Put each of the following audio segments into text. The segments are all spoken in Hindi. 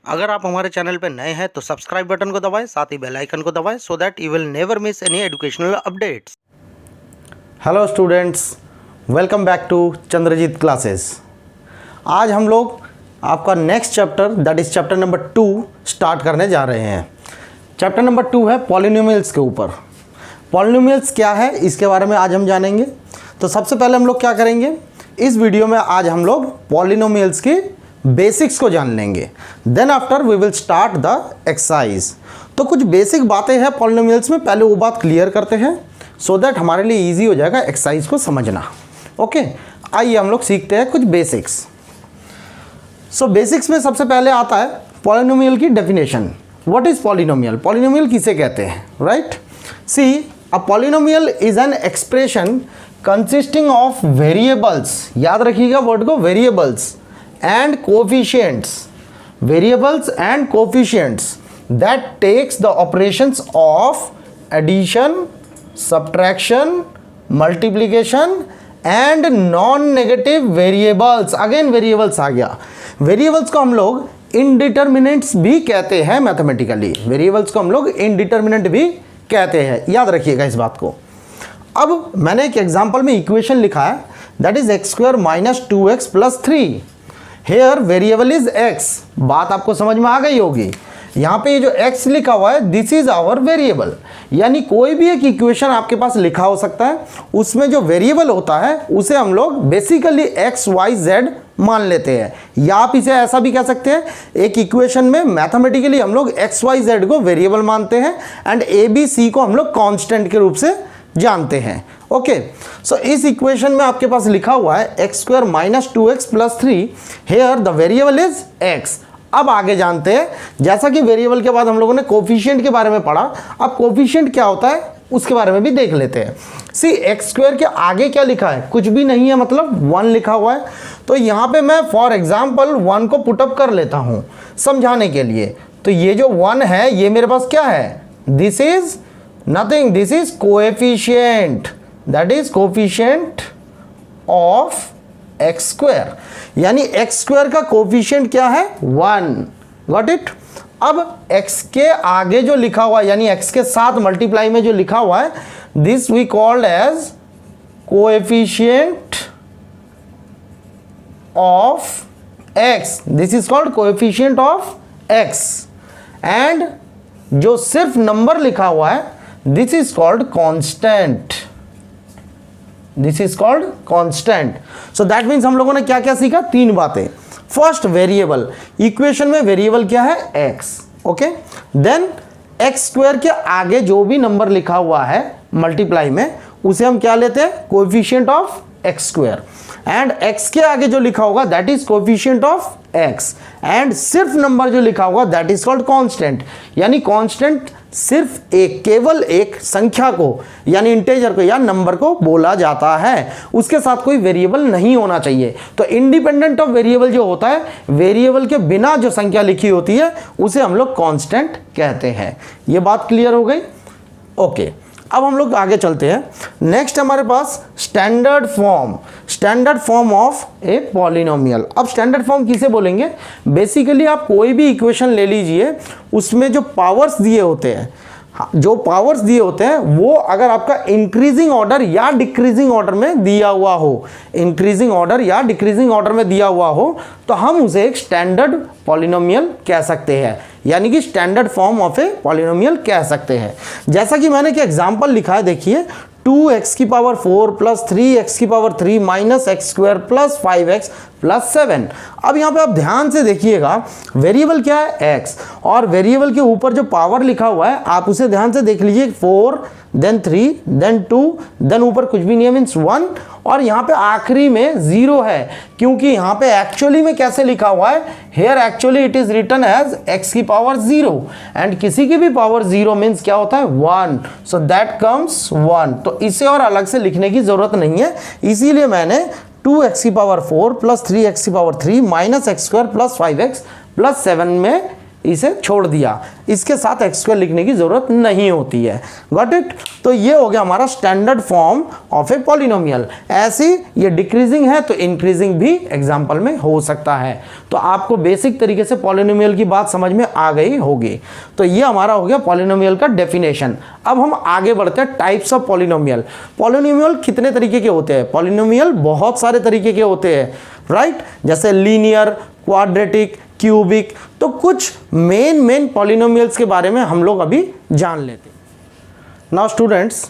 अगर आप हमारे चैनल पर नए हैं तो सब्सक्राइब बटन को दबाएं, साथ ही बेल आइकन को दबाएं so that you will never miss any educational updates. Hello students, welcome back to Chandrajeet classes. आज हम लोग आपका next chapter that is chapter number 2 start करने जा रहे हैं। चैप्टर नंबर 2 है पॉलिनोमियल्स के ऊपर। पॉलिनोमियल्स क्या है इसके बारे में आज हम जानेंगे। तो सबसे पहले हम लोग क्या करेंगे, इस वीडियो में आज हम लोग पॉलिनोमियल्स की बेसिक्स को जान लेंगे। Then after we will start the exercise. तो कुछ बेसिक बातें हैं पॉलिनोमियल्स में, पहले वो बात क्लियर करते हैं सो दैट हमारे लिए इजी हो जाएगा एक्सरसाइज को समझना। ओके, आइए हम लोग सीखते हैं कुछ बेसिक्स। सो बेसिक्स में सबसे पहले आता है पॉलिनोमियल की definition. What is polynomial? Polynomial किसे कहते हैं, right? See, a polynomial is an expression consisting of variables, याद रखिएगा वर्ड को, variables and coefficients, variables and coefficients that takes the operations of addition, subtraction, multiplication and non-negative variables। Again variables आ गया। वेरिएबल्स को हम लोग इंडिटरमिनेंट्स भी कहते हैं मैथमेटिकली। वेरिएबल्स को हम लोग इंडिटरमिनेंट भी कहते हैं, याद रखिएगा इस बात को। अब मैंने एक एग्जांपल में इक्वेशन लिखा है that is x square minus 2x plus 3। Here variable is x। बात आपको समझ में आ गई होगी। यहाँ पे ये जो x लिखा हुआ है दिस इज आवर वेरिएबल, यानी कोई भी एक इक्वेशन आपके पास लिखा हो सकता है, उसमें जो वेरिएबल होता है उसे हम लोग बेसिकली x y z मान लेते हैं। या आप इसे ऐसा भी कह सकते हैं, एक इक्वेशन में मैथमेटिकली हम लोग x y z को वेरिएबल मानते हैं एंड a b c को हम लोग कांस्टेंट के रूप से जानते हैं। ओके, सो इस इक्वेशन में आपके पास लिखा हुआ है x square minus 2x plus 3। Here the variable is x। अब आगे जानते हैं, जैसा कि वेरिएबल के बाद हम लोगों ने कोफिशिएंट के बारे में पढ़ा, अब कोफिशिएंट क्या होता है उसके बारे में भी देख लेते हैं। सी, एक्स स्क्वायर के आगे क्या लिखा है? कुछ भी नहीं है, मतलब 1 लिखा हुआ है। तो यहाँ पे मैं फॉर एग्जाम्पल 1 को पुटअप कर लेता हूँ समझाने के लिए। तो ये जो 1 है ये मेरे पास क्या है? This is nothing, this is coefficient, that is coefficient of x square, यानी एक्स स्क्वायर का कोएफिशिएंट क्या है? 1। Got it? अब x के आगे जो लिखा हुआ है, यानी x के साथ मल्टीप्लाई में जो लिखा हुआ है, this we called as coefficient of x। This is called coefficient of x। And जो सिर्फ नंबर लिखा हुआ है this is called constant. This is called constant. So that means हम लोगों ने क्या क्या सीखा? 3 बातें। First, variable. इक्वेशन में वेरिएबल क्या है? x। Okay, then X square के आगे जो भी नंबर लिखा हुआ है मल्टीप्लाई में उसे हम क्या लेते हैं? Coefficient of x square. And x के आगे जो लिखा होगा that is coefficient of x। And सिर्फ नंबर जो लिखा होगा दैट इज कॉल्ड कांस्टेंट, यानी कांस्टेंट सिर्फ एक, केवल एक संख्या को यानी इंटेजर को या नंबर को बोला जाता है, उसके साथ कोई वेरिएबल नहीं होना चाहिए। तो इंडिपेंडेंट ऑफ वेरिएबल जो होता है, वेरिएबल के बिना जो संख्या लिखी होती है उसे हम लोग कांस्टेंट कहते हैं। ये बात क्लियर हो गई? ओके, अब हम लोग आगे चलते हैं। नेक्स्ट हमारे पास standard form of a polynomial. अब स्टैंडर्ड फॉर्म किसे बोलेंगे? बेसिकली आप कोई भी इक्वेशन ले लीजिए, उसमें जो पावर्स दिए होते हैं, वो अगर आपका इंक्रीजिंग ऑर्डर या डिक्रीजिंग ऑर्डर में दिया हुआ हो, तो हम उसे एक स्टैंडर्ड पॉलिनोमियल कह सकते हैं, यानी कि standard form of a polynomial कह सकते हैं। जैसा कि मैंने एक एग्जांपल लिखा है, देखिए 2x की पावर 4 प्लस 3x की power 3 minus x square plus 5x plus 7। अब यहाँ पे आप ध्यान से देखिएगा, वेरिएबल क्या है? x, और वेरिएबल के ऊपर जो पावर लिखा हुआ है आप उसे ध्यान से देख लीजिए, 4 देन 3 देन 2 देन ऊपर कुछ भी नहीं है मीन्स 1, और यहाँ पे आखिरी में 0 है, क्योंकि यहाँ पे एक्चुअली में कैसे लिखा हुआ है? Here actually it is written as x की पावर 0 एंड किसी की भी पावर 0 मीन्स क्या होता है? 1। So that comes 1। तो इसे और अलग से लिखने की जरूरत नहीं है, इसीलिए मैंने 2x की पावर 4 प्लस 3x की power 3 minus x square plus 5x plus 7 में इसे छोड़ दिया, इसके साथ एक्स स्क्वायर लिखने की ज़रूरत नहीं होती है। Got it. तो ये हो गया हमारा standard form of a polynomial. ऐसी ये डिक्रीजिंग है तो इंक्रीजिंग भी एग्जाम्पल में हो सकता है। तो आपको बेसिक तरीके से पॉलिनोमियल की बात समझ में आ गई होगी। तो ये हमारा हो गया पॉलिनोमियल का डेफिनेशन। अब हम आगे बढ़ते हैं टाइप्स ऑफ पॉलिनोमियल। पॉलिनोमियल कितने तरीके के होते हैं? पॉलिनोमियल बहुत सारे तरीके के होते हैं, राइट। जैसे लीनियर, क्वाड्रेटिक, क्यूबिक। तो कुछ मेन पॉलिनोमियल्स के बारे में हम लोग अभी जान लेते हैं। Now students,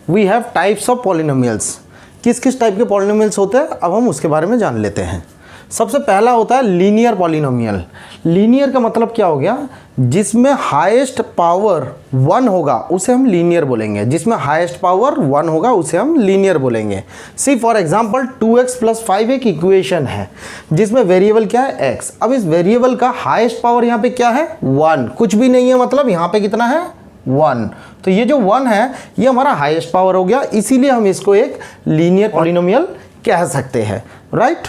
we have types of polynomials. किस किस टाइप के पॉलिनोमियल्स होते हैं अब हम उसके बारे में जान लेते हैं। सबसे पहला होता है लीनियर पॉलिनोमियल। लीनियर का मतलब क्या हो गया? जिसमें हाईएस्ट पावर 1 होगा उसे हम लीनियर बोलेंगे। जिसमें हाईएस्ट पावर 1 होगा उसे हम लीनियर बोलेंगे। सी फॉर एग्जांपल 2x + 5 एक इक्वेशन है जिसमें वेरिएबल क्या है? x। अब इस वेरिएबल का हाईएस्ट पावर यहाँ पे क्या है? 1। कुछ भी नहीं है, मतलब यहाँ पे कितना है? 1। तो ये जो 1 है ये हमारा हाईएस्ट पावर हो गया, इसीलिए हम इसको एक लीनियर पॉलिनोमियल कह सकते हैं, right.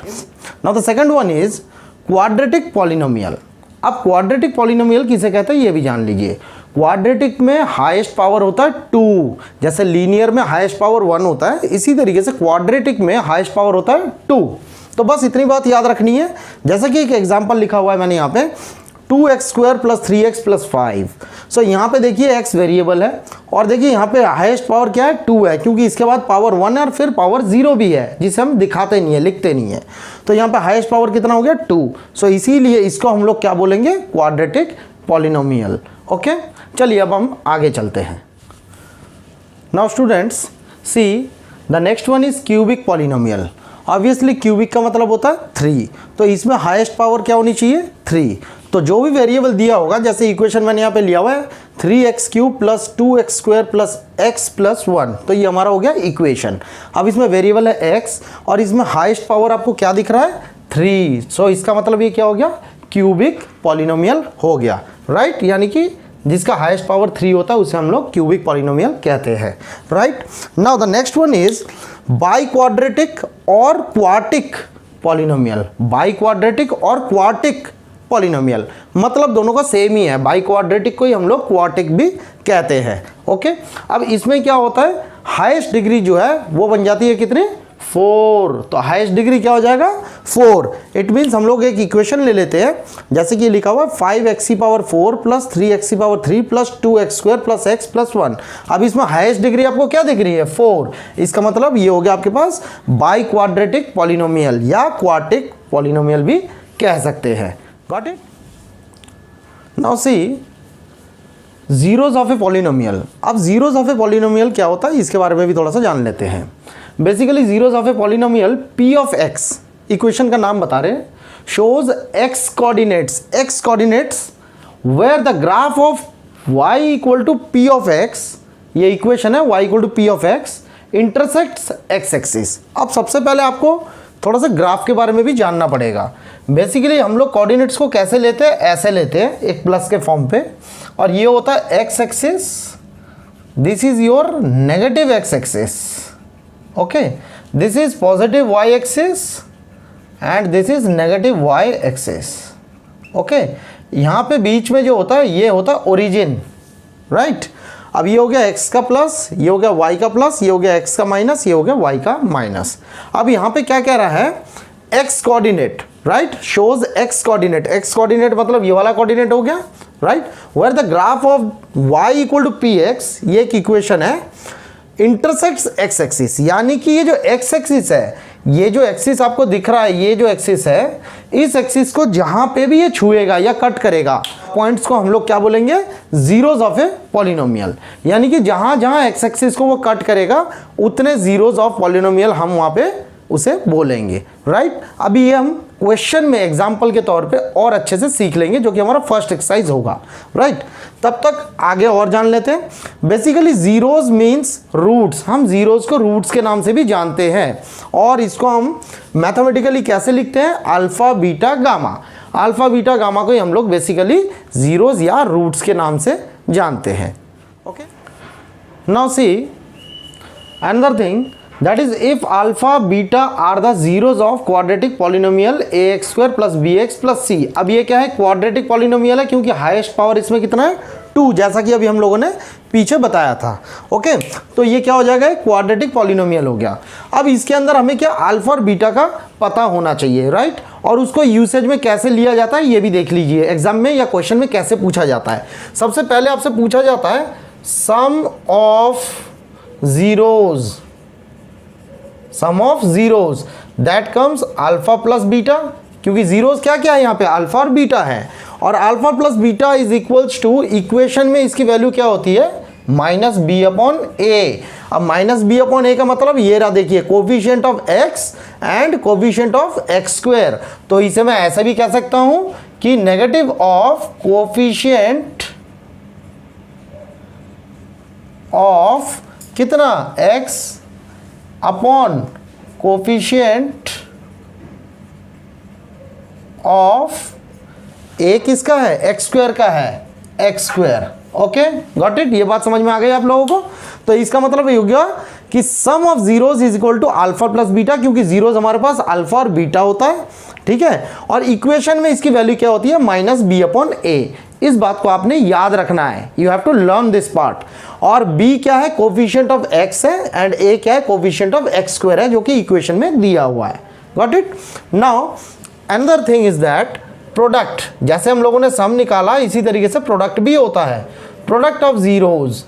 Now the second one is quadratic polynomial. अब क्वाड्रेटिक पॉलिनोमियल किसे कहते हैं ये भी जान लीजिए। क्वाड्रेटिक में हाईएस्ट पावर होता है 2, जैसे लीनियर में हाईएस्ट पावर 1 होता है, इसी तरीके से क्वाड्रेटिक में हाईएस्ट पावर होता है 2। तो बस इतनी बात याद रखनी है। जैसे कि एक एग्जांपल लिखा हुआ है मैंने यहाँ पे 2x² + 3x + 5। सो यहाँ पे देखिए x वेरिएबल है और देखिए यहाँ पे हाईएस्ट पावर क्या है? 2 है, क्योंकि इसके बाद पावर 1 है और फिर पावर 0 भी है जिसे हम दिखाते नहीं है, लिखते नहीं है। तो यहाँ पे हाईएस्ट पावर कितना हो गया? 2। सो इसीलिए इसको हम लोग क्या बोलेंगे? Quadratic polynomial. ओके, चलिए अब हम आगे चलते हैं। Now students, see the next one is cubic polynomial. Obviously cubic का मतलब होता है 3, तो इसमें हाईएस्ट पावर क्या होनी चाहिए? 3। तो जो भी वेरिएबल दिया होगा, जैसे इक्वेशन मैंने यहाँ पे लिया हुआ है 3x³ + 2x² + x + 1, तो ये हमारा हो गया इक्वेशन। अब इसमें वेरिएबल है x और इसमें हाईएस्ट पावर आपको क्या दिख रहा है? 3। सो इसका मतलब ये क्या हो गया? क्यूबिक पॉलिनोमियल हो गया, राइट। यानी कि जिसका हाईएस्ट पावर 3 होता है उसे हम लोग क्यूबिक पॉलिनोमियल कहते हैं, right. Now the next one is biquadratic और क्वार्टिक पॉलिनोमियल। बाइक्वाड्रेटिक और क्वार्टिक पॉलिनोमियल मतलब दोनों का सेम ही है। बाइक्वाड्रेटिक को ही हम लोग क्वार्टिक भी कहते हैं। ओके, अब इसमें क्या होता है? हाईएस्ट डिग्री जो है वो बन जाती है कितने? 4। तो हाईएस्ट डिग्री क्या हो जाएगा? 4। इट मीन्स हम लोग एक इक्वेशन ले लेते हैं, जैसे कि लिखा हुआ 5x⁴ + 3x⁴ + 2x² + x + 1। अब इसमें हाईएस्ट डिग्री आपको क्या दिख रही है? 4। इसका मतलब ये हो गया आपके पास बाइक्वाड्रेटिक पॉलिनोमियल या क्वार्टिक पॉलिनोमियल भी कह सकते हैं। Got it. Now see zeros of a polynomial. अब जीरोज ऑफ ए पॉलिनोमियल क्या होता है इसके बारे में भी थोड़ा सा जान लेते हैं। Basically zeros of a polynomial p of x, equation का नाम बता रहे हैं, shows x coordinates where the graph of y = p of x, ये इक्वेशन है y = p of x intersects x axis. अब सबसे पहले आपको थोड़ा सा ग्राफ के बारे में भी जानना पड़ेगा। बेसिकली हम लोग कोऑर्डिनेट्स को कैसे लेते हैं? ऐसे लेते हैं, एक प्लस के फॉर्म पे, और ये होता है x axis, this is your negative x axis, okay, this is positive y axis and this is negative y axis. Okay, यहाँ पे बीच में जो होता है ये होता है ओरिजिन, राइट। अब ये हो गया x का प्लस, ये हो गया y का प्लस, ये हो गया x का माइनस, ये हो गया y का माइनस। अब यहाँ पे क्या कह रहा है? x coordinate, right, shows x coordinate. x coordinate मतलब ये वाला कोऑर्डिनेट हो गया, right, where the graph of y = px, ये एक इक्वेशन है, इंटरसेक्ट्स x एक्सिस, यानी कि ये जो x एक्सिस है, ये जो एक्सिस आपको दिख रहा है, ये जो एक्सिस है, इस एक्सिस को जहां पे भी ये छुएगा या कट करेगा, पॉइंट्स को हम लोग क्या बोलेंगे? Zeros of a polynomial. यानी कि जहां जहां एक्स एक्सिस को वो कट करेगा उतने जीरोज ऑफ पॉलिनोमियल हम वहां पे उसे बोलेंगे, राइट। अभी ये हम क्वेश्चन में एग्जाम्पल के तौर पे और अच्छे से सीख लेंगे, जो कि हमारा फर्स्ट एक्सरसाइज होगा, राइट। तब तक आगे और जान लेते हैं। बेसिकली जीरोज मीन्स रूट्स, हम जीरोज को रूट्स के नाम से भी जानते हैं, और इसको हम मैथमेटिकली कैसे लिखते हैं? Alpha beta gamma. Alpha beta gamma को ही हम लोग बेसिकली जीरोज या रूट्स के नाम से जानते हैं। Okay, now see another thing, that is if alpha beta are the zeros of quadratic polynomial ax square plus bx plus c। अब ये क्या है, क्वाड्रेटिक पॉलिनोमियल है क्योंकि हाईएस्ट पावर इसमें कितना है 2, जैसा कि अभी हम लोगों ने पीछे बताया था। ओके, तो ये क्या हो जाएगा, क्वाड्रेटिक पॉलिनोमियल हो गया। अब इसके अंदर हमें क्या अल्फा और बीटा का पता होना चाहिए, राइट। और उसको यूसेज में कैसे लिया जाता है ये भी देख लीजिए, एग्जाम में या क्वेश्चन में कैसे पूछा जाता है। सबसे पहले आपसे पूछा जाता है sum of zeros, sum of zeros that comes alpha plus beta, क्योंकि जीरोज क्या क्या है यहाँ पे, अल्फा और बीटा है। और alpha plus beta is equals to, equation में इसकी वैल्यू क्या होती है, माइनस बी अपॉन ए। अब माइनस बी अपॉन ए का मतलब ये रहा, देखिए coefficient of x and coefficient of x square. तो इसे मैं ऐसा भी कह सकता हूं कि नेगेटिव ऑफ कोफिशिएंट ऑफ कितना, एक्स अपॉन कोफिशिएंट ऑफ ए किसका है, एक्स स्क्वायर का है, x square. Okay, got it, ये बात समझ में आ गई आप लोगों को। तो इसका मतलब ये हो गया कि sum of zeros is equal to alpha plus beta, क्योंकि जीरोज हमारे पास अल्फा और बीटा होता है, ठीक है। और इक्वेशन में इसकी वैल्यू क्या होती है, माइनस बी अपॉन ए। इस बात को आपने याद रखना है, you have to learn this part. और b क्या है, कोफिशिएंट ऑफ x है, एंड a क्या है, कोफिशिएंट ऑफ x स्क्वायर है, जो कि इक्वेशन में दिया हुआ है। Got it. Now another thing is that product, जैसे हम लोगों ने सम निकाला इसी तरीके से प्रोडक्ट भी होता है, प्रोडक्ट ऑफ जीरोज।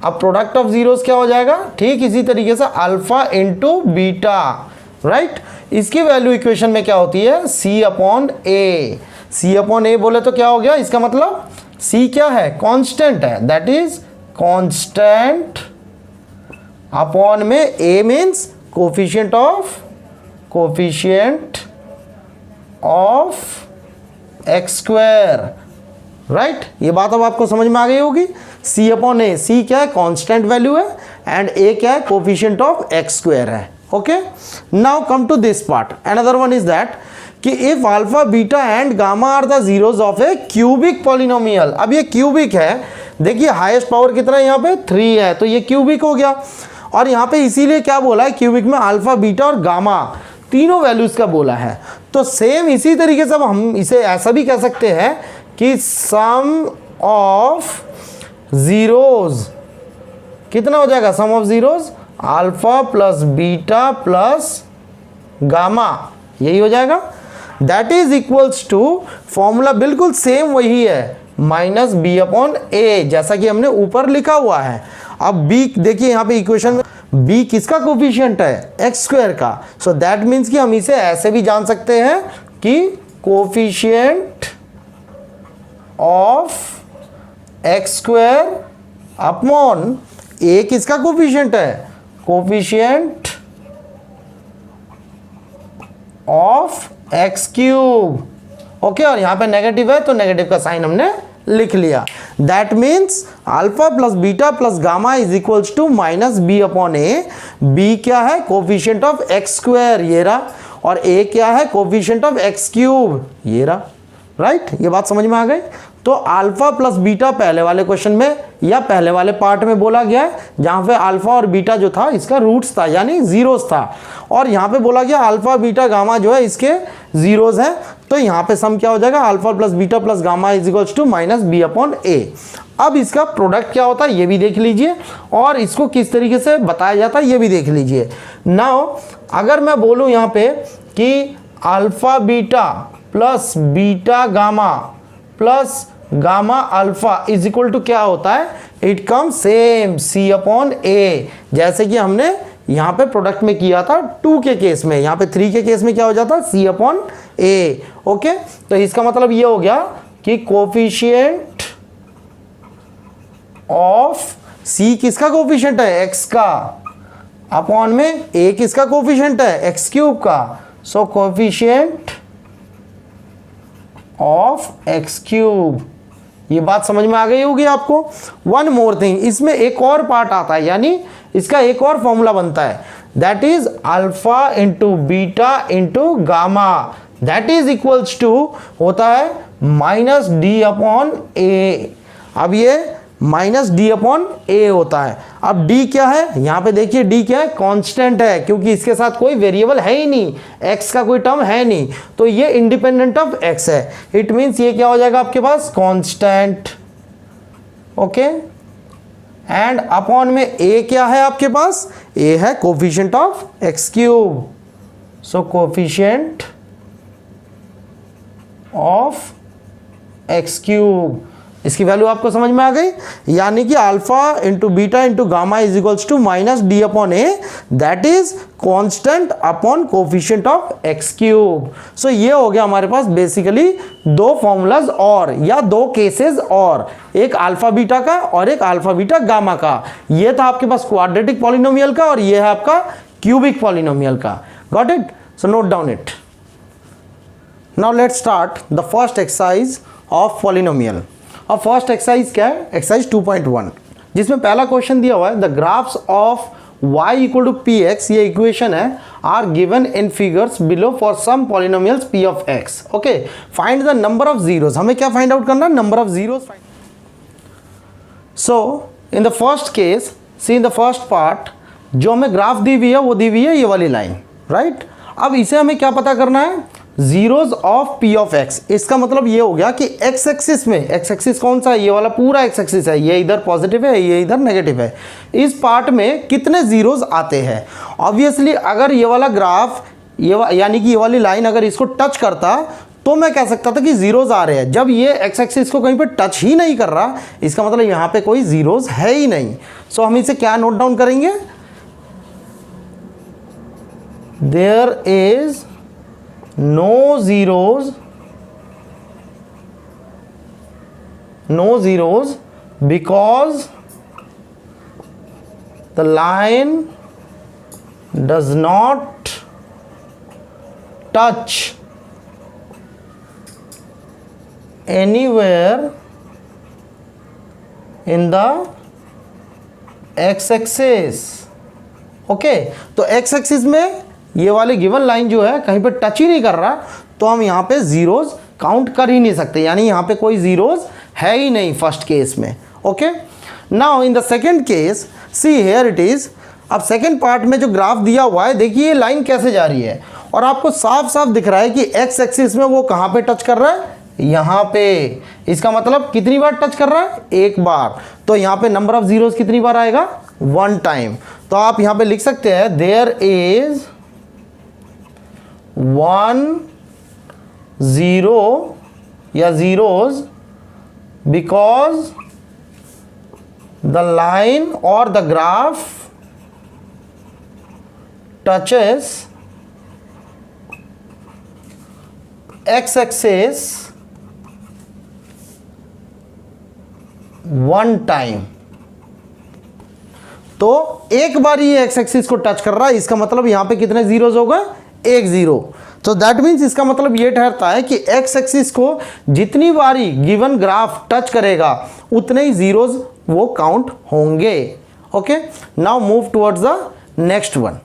अब प्रोडक्ट ऑफ जीरोज क्या हो जाएगा, ठीक इसी तरीके से अल्फा इंटू बीटा, राइट। इसकी वैल्यू इक्वेशन में क्या होती है, c अपॉन ए। c अपॉन ए बोले तो क्या हो गया, इसका मतलब c क्या है, कांस्टेंट है, दैट इज कांस्टेंट अपॉन में a means coefficient of x square, right. ये बात अब आपको समझ में आ गई होगी। c अपॉन ए, c क्या है, कांस्टेंट वैल्यू है, एंड a क्या है, कोफिशिएंट ऑफ एक्स स्क्वायर है। Okay, now come to this part. Another one is that कि if alpha beta and gamma are the zeros of a cubic polynomial. अब ये क्यूबिक है, देखिए हाईएस्ट पावर कितना है यहाँ पे 3 है, तो ये क्यूबिक हो गया। और यहाँ पे इसीलिए क्या बोला है, क्यूबिक में अल्फा बीटा और गामा तीनों वैल्यूज का बोला है। तो सेम इसी तरीके से हम इसे ऐसा भी कह सकते हैं कि सम ऑफ जीरोज कितना हो जाएगा, sum of zeros alpha plus beta plus gamma, यही हो जाएगा। That is equals to, formula बिल्कुल सेम वही है, माइनस बी अपॉन ए, जैसा कि हमने ऊपर लिखा हुआ है। अब b देखिए यहाँ पे इक्वेशन में b किसका कोफिशिएंट है, एक्स स्क्वायर का। सो दैट मीन्स कि हम इसे ऐसे भी जान सकते हैं कि coefficient of x square upon a किसका कोफिशिएंट है, coefficient of x cube. Okay, और यहाँ पे नेगेटिव है तो नेगेटिव का साइन हमने लिख लिया। That means alpha plus beta plus gamma is equals to minus b upon a. B क्या है, कोफिशिएंट ऑफ एक्स स्क्वायर, ये रहा, और ए क्या है, कोफिशिएंट ऑफ एक्स क्यूब, ये रहा, राइट। ये बात समझ में आ गई। तो अल्फा प्लस बीटा पहले वाले क्वेश्चन में या पहले वाले पार्ट में बोला गया है, जहां पे अल्फा और बीटा जो था इसका रूट्स था, यानी जीरोस था। और यहाँ पे बोला गया अल्फा बीटा गामा जो है इसके जीरोस हैं। तो यहाँ पे सम क्या हो जाएगा, alpha plus beta plus gamma is equals to minus b upon a. अब इसका प्रोडक्ट क्या होता है ये भी देख लीजिए, और इसको किस तरीके से बताया जाता है ये भी देख लीजिए। नाउ अगर मैं बोलूँ यहाँ पे कि alpha beta plus beta gamma plus gamma alpha is equal to क्या होता है, it come same c upon a, जैसे कि हमने यहाँ पे प्रोडक्ट में किया था 2 के केस में, यहाँ पे 3 के केस में क्या हो जाता है, c अपॉन ए। ओके, तो इसका मतलब ये हो गया कि कोफिशिएंट ऑफ c किसका कोफिशिएंट है, x का, अपॉन में a किसका कोफिशिएंट है, एक्स क्यूब का। सो कोफिशिएंट ऑफ एक्स क्यूब, ये बात समझ में आ गई होगी आपको। वन मोर थिंग, इसमें एक और पार्ट आता है, यानी इसका एक और फॉर्मूला बनता है, that is alpha into beta into gamma, that is equals to होता है माइनस डी अपॉन ए। अब ये माइनस डी अपॉन ए होता है। अब डी क्या है, यहाँ पे देखिए डी क्या है, कांस्टेंट है, क्योंकि इसके साथ कोई वेरिएबल है ही नहीं, एक्स का कोई टर्म है नहीं, तो ये इंडिपेंडेंट ऑफ एक्स है। इट मीन्स ये क्या हो जाएगा आपके पास, कांस्टेंट। ओके, एंड अपॉन में ए क्या है आपके पास, ए है coefficient of x cube, so coefficient of x cube. इसकी वैल्यू आपको समझ में आ गई, यानी कि alpha into beta into gamma is equals to minus d upon a, that is constant upon coefficient of x cube. So ये हो गया हमारे पास बेसिकली दो फॉर्मूलाज और, या दो केसेस और, एक अल्फा बीटा का और एक अल्फा बीटा गामा का। ये था आपके पास क्वाड्रेटिक पॉलिनोमियल का और ये है आपका क्यूबिक पॉलिनोमियल का। Got it? So note down it. Now let's start the first exercise of polynomial. और फर्स्ट एक्सरसाइज क्या है, एक्सरसाइज 2.1, जिसमें पहला क्वेश्चन दिया हुआ है the graphs of y equal to p x, ये इक्वेशन है, are given in figures below for some polynomials p of x। Okay, find the number of zeros. हमें क्या फाइंड आउट करना है, number of zeros. So in the first case, see in the first part, जो हमें ग्राफ दी हुई है वो दी हुई है ये वाली लाइन, राइट। अब इसे हमें क्या पता करना है, zeros of P of x. इसका मतलब ये हो गया कि एक्स एक्सिस में, एक्स एक्सिस कौन सा है, ये वाला पूरा एक्स एक्सिस है, ये इधर पॉजिटिव है, ये इधर नेगेटिव है, इस पार्ट में कितने जीरोज आते हैं। ऑब्वियसली अगर ये वाला ग्राफ, यानी कि ये वाली लाइन अगर इसको टच करता तो मैं कह सकता था कि जीरोज आ रहे हैं। जब ये एक्स एक्सिस को कहीं पे टच ही नहीं कर रहा, इसका मतलब यहाँ पे कोई जीरोज है ही नहीं। सो हम इसे क्या नोट डाउन करेंगे, there is no zeros because the line does not touch anywhere in the x axis। Okay, तो x एक्सिस में ये वाली गिवन लाइन जो है कहीं पे टच ही नहीं कर रहा, तो हम यहाँ पे जीरोज काउंट कर ही नहीं सकते, यानी यहाँ पे कोई जीरोज है ही नहीं फर्स्ट केस में। Okay, now in the second case, see here it is. अब सेकंड पार्ट में जो ग्राफ दिया हुआ है, देखिए ये लाइन कैसे जा रही है, और आपको साफ साफ दिख रहा है कि एक्स एक्सिस में वो कहाँ पे टच कर रहा है, यहाँ पे। इसका मतलब कितनी बार टच कर रहा है, एक बार। तो यहाँ पे नंबर ऑफ जीरोज कितनी बार आएगा, 1 टाइम। तो आप यहाँ पे लिख सकते हैं देयर इज 1 0 या zeros because the line or the graph touches x axis 1 time. तो एक बार ये x एक्सिस को टच कर रहा है, इसका मतलब यहां पे कितने जीरोज हो गए, 1 0। तो दैट मीन्स इसका मतलब ये ठहरता है कि x एक्सिस को जितनी बारी गिवन ग्राफ टच करेगा उतने ही जीरोज वो काउंट होंगे। Okay, now move towards the next one.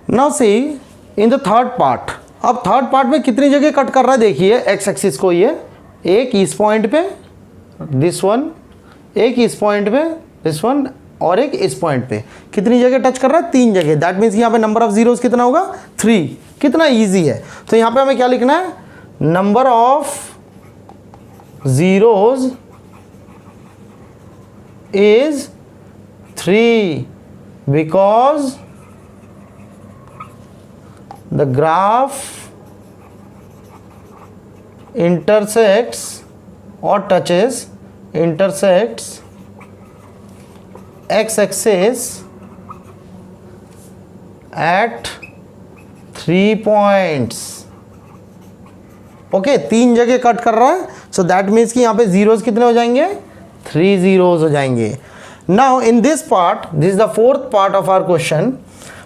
Now see in the third part. अब थर्ड पार्ट में कितनी जगह कट कर रहा है, देखिए x एक्सिस को, ये एक इस पॉइंट पे, दिस वन, एक इस पॉइंट पे, दिस वन, और एक इस पॉइंट पे। कितनी जगह टच कर रहा है, 3 जगह। दैट मीन्स यहाँ पे नंबर ऑफ जीरोस कितना होगा, 3। कितना इजी है। तो यहाँ पे हमें क्या लिखना है, number of zeros is 3 because the graph intersects or touches, intersects x axis at 3 points। Okay, 3 जगह कट कर रहा है। सो दैट मीन्स कि यहाँ पे जीरोस कितने हो जाएंगे, 3 जीरोस हो जाएंगे। Now in this part, this is the fourth part of our question.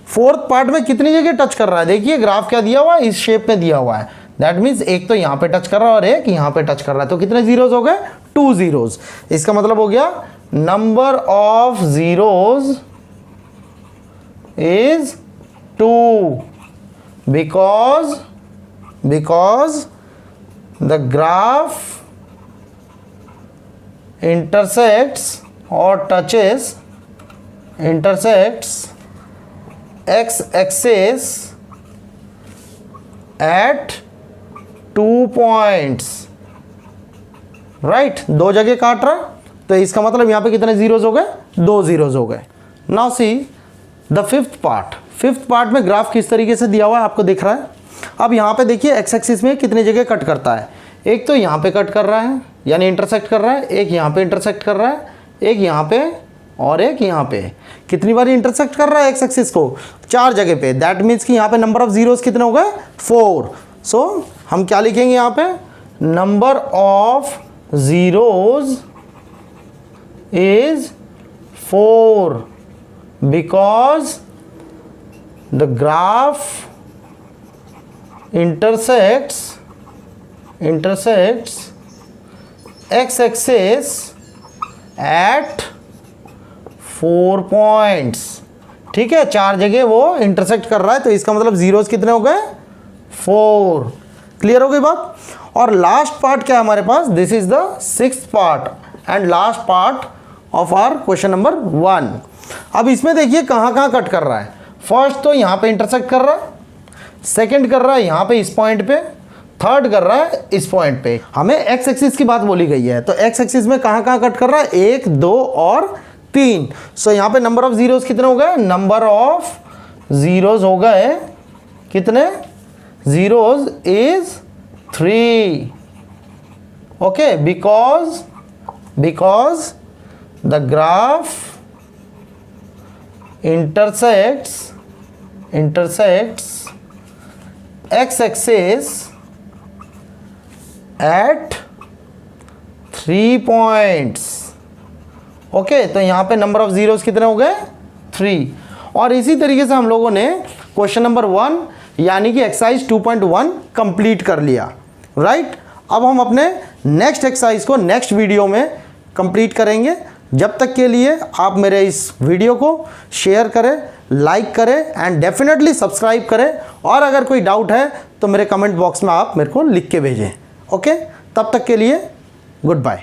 Fourth part में कितनी जगह टच कर रहा है, देखिए ग्राफ क्या दिया हुआ है, इस शेप में दिया हुआ है। दैट मीन्स एक तो यहाँ पे टच कर रहा है और एक यहाँ पे टच कर रहा है। तो कितने जीरोस हो गए, 2 जीरोस। इसका मतलब हो गया number of zeros is 2 because the graph intersects और touches intersects x axis at 2 points, right. दो जगह काट रहा है, तो इसका मतलब यहाँ पे कितने जीरोज हो गए? 2 जीरोज हो गए। Now see the fifth part में ग्राफ किस तरीके से दिया हुआ है आपको दिख रहा है। अब यहाँ पे देखिए एक्स एक्सिस में कितनी जगह कट करता है। एक तो यहाँ पे कट कर रहा है यानी इंटरसेक्ट कर रहा है, एक यहाँ पे इंटरसेक्ट कर रहा है, एक यहाँ पे और एक यहाँ पे। कितनी बार इंटरसेक्ट कर रहा है एक्स एक्सिस को? 4 जगह पे। दैट मीन्स कि यहाँ पे नंबर ऑफ जीरोस कितने हो गए? 4। सो हम क्या लिखेंगे यहाँ पे? Number of zeros is 4 because the graph intersects x axis at 4 points। ठीक है, 4 जगह वो इंटरसेक्ट कर रहा है, तो इसका मतलब जीरोस कितने हो गए? 4। क्लियर हो गई बात। और लास्ट पार्ट क्या है हमारे पास? This is the sixth part and last part of our question number 1। अब इसमें देखिए कहाँ कहाँ कट कर रहा है। फर्स्ट तो यहाँ पे इंटरसेक्ट कर रहा है, सेकंड कर रहा है यहाँ पे इस पॉइंट पे, थर्ड कर रहा है इस पॉइंट पे। हमें एक्स एक्सिस की बात बोली गई है, तो एक्स एक्सिस में कहाँ कहाँ कट कर रहा है? 1, 2 और 3। सो यहाँ पे नंबर ऑफ जीरोस कितने हो गए? नंबर ऑफ जीरोस हो गए कितने? Zeros is 3। Okay, because the graph intersects x axis at 3 points। Okay, तो यहाँ पे नंबर ऑफ जीरोस कितने हो गए? 3। और इसी तरीके से हम लोगों ने क्वेश्चन नंबर 1 यानी कि एक्सरसाइज 2.1 कंप्लीट कर लिया, राइट। अब हम अपने नेक्स्ट एक्सरसाइज को नेक्स्ट वीडियो में कंप्लीट करेंगे। जब तक के लिए आप मेरे इस वीडियो को शेयर करें, लाइक करें एंड डेफिनेटली सब्सक्राइब करें। और अगर कोई डाउट है तो मेरे कमेंट बॉक्स में आप मेरे को लिख के भेजें। ओके, तब तक के लिए गुड बाय।